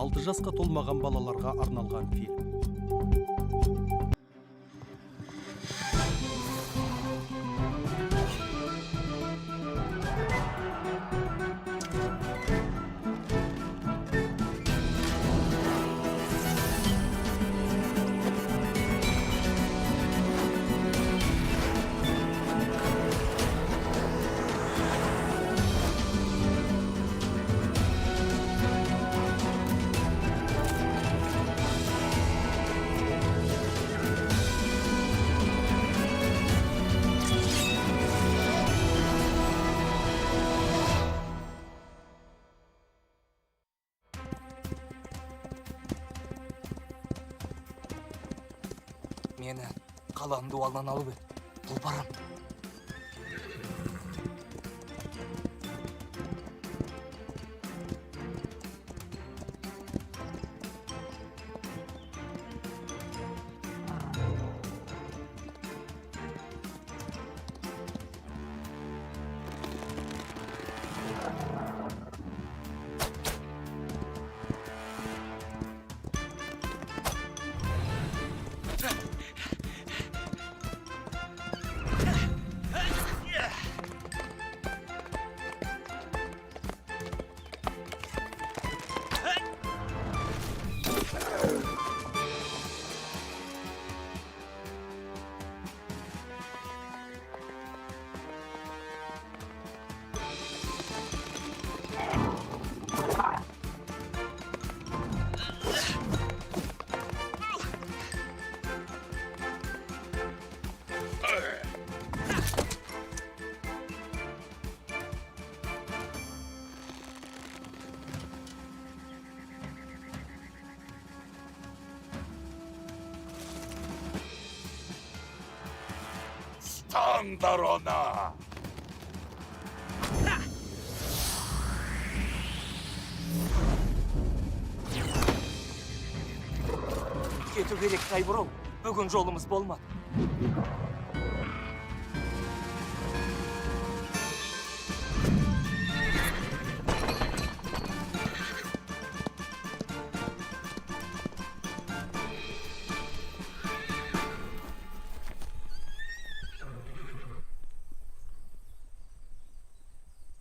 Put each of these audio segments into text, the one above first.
6 жасқа толмаған балаларға арналған фильм. Мені қаланың дуалынан алып еді. Тұлпарым. Tandır ona! Кету керек, Тайбұрау. Бүгін жолымыз болмады.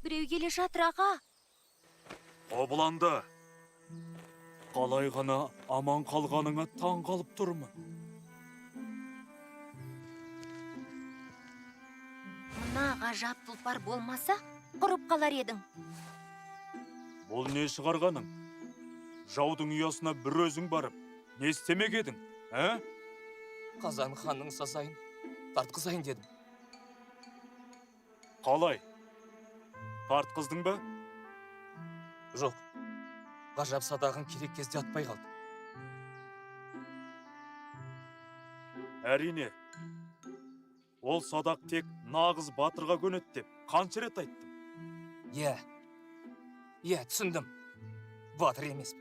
Біреу келе жатыр, аға. Қобыланды. Қалай ғана аман қалғаныңа таң қалып тұрмын. Мына ғажап тұлпар болмаса, құрып қалар едің. Бұл не шығарғаның? Жаудың ұясына бір өзің барып, не істемек едің, ә? Қазан ханның сазайын тартқызайын дедім. Қалай? Тартқыздың ба? Жоқ. Ғажап садағын керек кезде атпай қалды. Әрине. Ол садақ тек нағыз батырға көнеді деп қанша рет айттым. Иә, түсіндім. Батыр емес.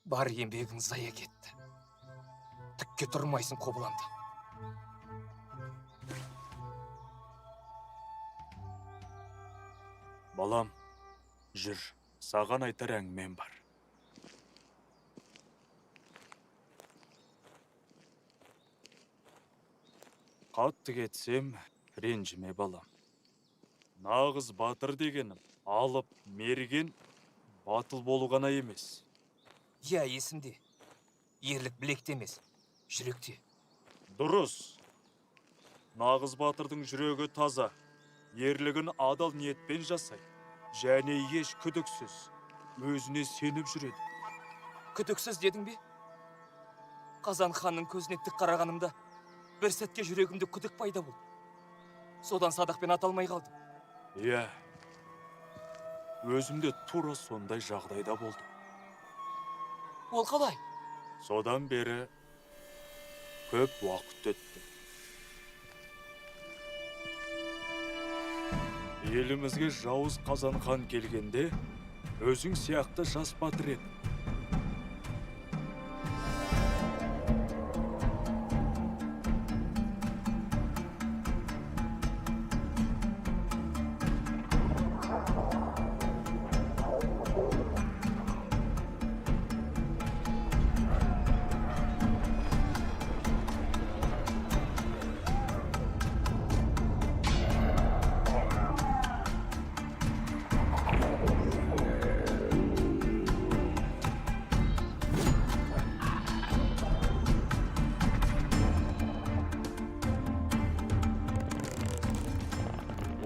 Бар еңбегің зая кетті. Түкке тұрмайсың, Қобыланды. Балам, жүр, саған айтар әңгімем бар. Қатты кетсем, ренжіме балам. Нағыз батыр дегенім, алып, мерген, батыл болу ғана емес. Иә, есімде. Ерлік білекте емес, жүректе. Дұрыс. Нағыз батырдың жүрегі таза, ерлігін адал ниетпен жасай, және еш күдіксіз, өзіне сеніп жүреді. Күдіксіз дедің бе? Қазан ханның көзіне тік қарағанымда, бір сәтке жүрегімде күдік пайда болды. Содан садақпен аталмай қалдым. Иә, өзімде тура сондай жағдайда болдым. Ол қалай? Содан бері көп уақыт өтті. Елімізге жауыз Қазан хан келгенде, өзің сияқты жас батыр еді.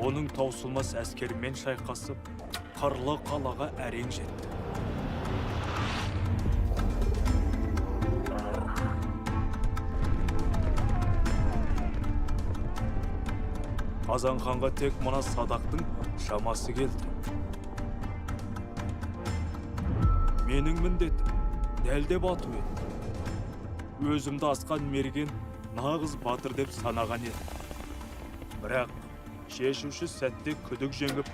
оның таусылмас әскерімен шайқасып, қырлы қалаға әрең жетті. Қазан ханға тек мына Садақтың шамасы келді. Менің міндетім дәлдеп ату еді. Өзімді асқан мерген нағыз батыр деп санаған еді. Бірақ шешуші сәтте күдік жеңіп,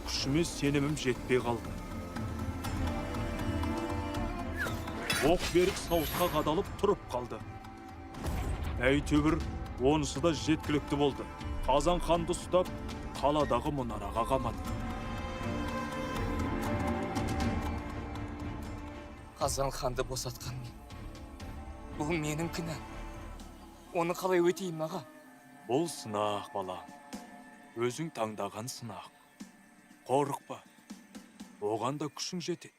күшіме сенімім жетпей қалды. Оқ берік сауытқа қадалып тұрып қалды. Әйтеуір онысы да жеткілікті болды. Қазан ханды ұстап, қаладағы мұнараға қамады. Қазан ханды босатқан мен. Бұл менің кінәм. Оны қалай өтейін аға? Бұл сынақ, балам. Өзің таңдаған сынақ. Қорықпа. Оған да күшің жетеді.